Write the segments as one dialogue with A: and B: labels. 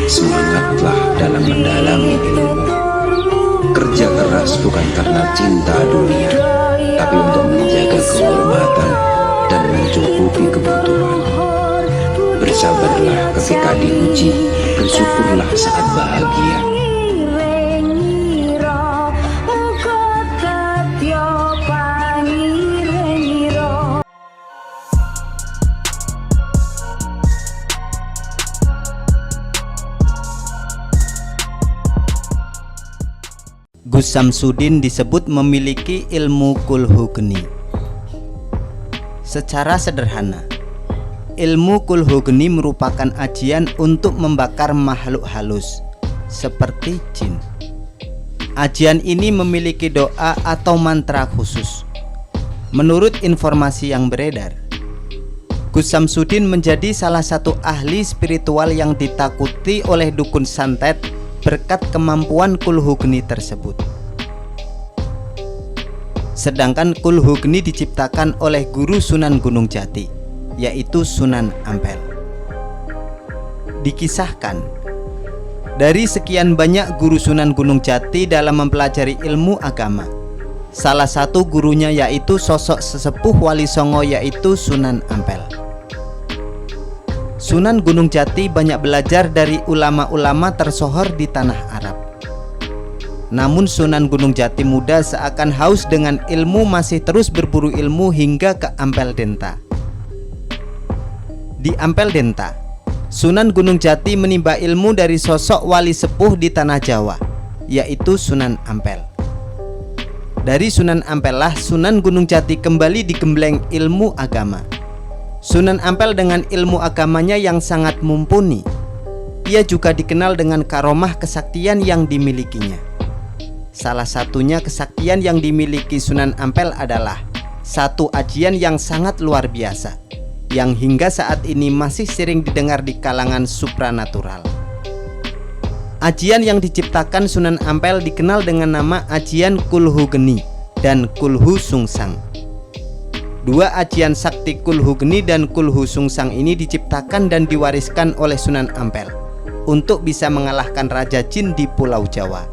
A: Semangatlah dalam mendalami ilmu. Kerja keras bukan karena cinta dunia, tapi untuk menjaga kehormatan dan mencukupi kebutuhan. Bersabarlah ketika diuji, bersyukurlah saat bahagia.
B: Gus Samsudin disebut memiliki ilmu kulhu geni. Secara sederhana, ilmu kulhu geni merupakan ajian untuk membakar makhluk halus seperti jin. Ajian ini memiliki doa atau mantra khusus. Menurut informasi yang beredar, Gus Samsudin menjadi salah satu ahli spiritual yang ditakuti oleh dukun santet berkat kemampuan kulhu geni tersebut. Sedangkan kulhu geni diciptakan oleh guru Sunan Gunung Jati, yaitu Sunan Ampel. Dikisahkan, dari sekian banyak guru Sunan Gunung Jati dalam mempelajari ilmu agama, salah satu gurunya yaitu sosok sesepuh Wali Songo, yaitu Sunan Ampel. Sunan Gunung Jati banyak belajar dari ulama-ulama tersohor di tanah Arab. Namun Sunan Gunung Jati muda seakan haus dengan ilmu, masih terus berburu ilmu hingga ke Ampel Denta. Di Ampel Denta, Sunan Gunung Jati menimba ilmu dari sosok wali sepuh di tanah Jawa, yaitu Sunan Ampel. Dari Sunan Ampel lah Sunan Gunung Jati kembali digembleng ilmu agama. Sunan Ampel dengan ilmu agamanya yang sangat mumpuni, ia juga dikenal dengan karomah kesaktian yang dimilikinya. Salah satunya kesaktian yang dimiliki Sunan Ampel adalah satu ajian yang sangat luar biasa, yang hingga saat ini masih sering didengar di kalangan supranatural. Ajian yang diciptakan Sunan Ampel dikenal dengan nama ajian kulhu geni dan kulhu sungsang. Dua ajian sakti kulhu geni dan kulhu sungsang ini diciptakan dan diwariskan oleh Sunan Ampel untuk bisa mengalahkan Raja Jin di Pulau Jawa.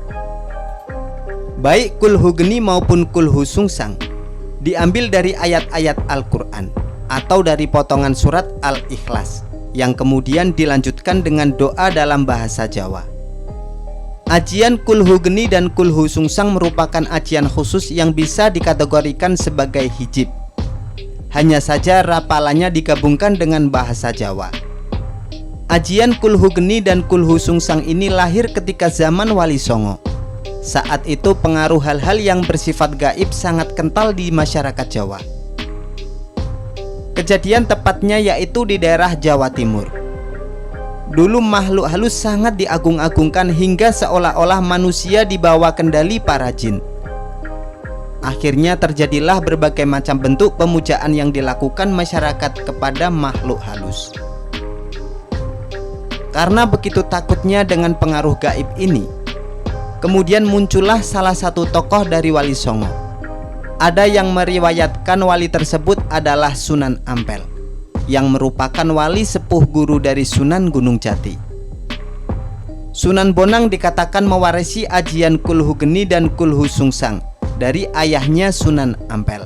B: Baik kulhu geni maupun kulhu sungsang diambil dari ayat-ayat Al-Quran atau dari potongan surat Al-Ikhlas yang kemudian dilanjutkan dengan doa dalam bahasa Jawa. Ajian kulhu geni dan kulhu sungsang merupakan ajian khusus yang bisa dikategorikan sebagai hijib. Hanya saja rapalannya digabungkan dengan bahasa Jawa. Ajian kulhu geni dan kulhu sungsang ini lahir ketika zaman Wali Songo. Saat itu pengaruh hal-hal yang bersifat gaib sangat kental di masyarakat Jawa. Kejadian tepatnya yaitu di daerah Jawa Timur. Dulu makhluk halus sangat diagung-agungkan hingga seolah-olah manusia di bawah kendali para jin. Akhirnya terjadilah berbagai macam bentuk pemujaan yang dilakukan masyarakat kepada makhluk halus. Karena begitu takutnya dengan pengaruh gaib ini, kemudian muncullah salah satu tokoh dari Wali Songo. Ada yang meriwayatkan wali tersebut adalah Sunan Ampel, yang merupakan wali sepuh guru dari Sunan Gunung Jati. Sunan Bonang dikatakan mewarisi ajian kulhu geni dan kulhu sungsang dari ayahnya Sunan Ampel.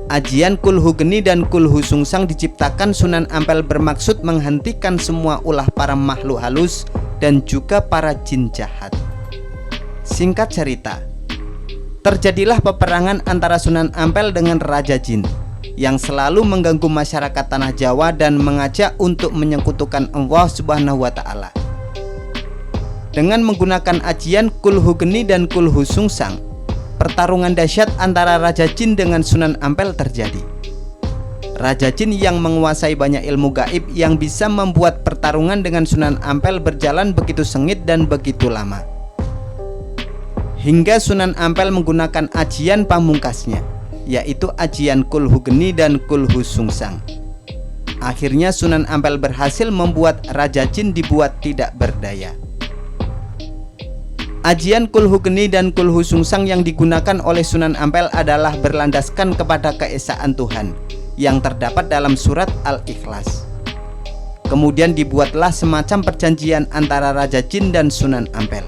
B: Ajian kulhu geni dan kulhu sungsang diciptakan Sunan Ampel bermaksud menghentikan semua ulah para makhluk halus dan juga para jin jahat. Singkat cerita, terjadilah peperangan antara Sunan Ampel dengan Raja Jin yang selalu mengganggu masyarakat tanah Jawa dan mengajak untuk menyekutukan Allah Subhanahu wa Ta'ala. Dengan menggunakan ajian kulhu geni dan kulhu sungsang, pertarungan dahsyat antara Raja Jin dengan Sunan Ampel terjadi. Raja Jin yang menguasai banyak ilmu gaib yang bisa membuat pertarungan dengan Sunan Ampel berjalan begitu sengit dan begitu lama, hingga Sunan Ampel menggunakan ajian pamungkasnya, yaitu ajian kulhu geni dan kulhu sungsang. Akhirnya Sunan Ampel berhasil membuat Raja Jin dibuat tidak berdaya. Ajian kulhu geni dan kulhu sungsang yang digunakan oleh Sunan Ampel adalah berlandaskan kepada keesaan Tuhan yang terdapat dalam surat Al-Ikhlas. Kemudian dibuatlah semacam perjanjian antara Raja Jin dan Sunan Ampel,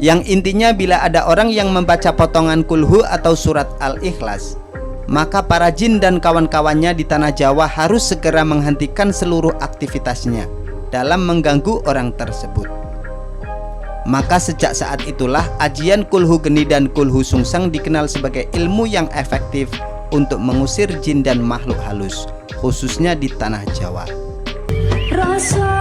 B: yang intinya bila ada orang yang membaca potongan kulhu atau surat Al-Ikhlas, maka para jin dan kawan-kawannya di tanah Jawa harus segera menghentikan seluruh aktivitasnya dalam mengganggu orang tersebut. Maka sejak saat itulah ajian kulhu geni dan kulhu sungsang dikenal sebagai ilmu yang efektif untuk mengusir jin dan makhluk halus, khususnya di tanah Jawa.
C: Rasa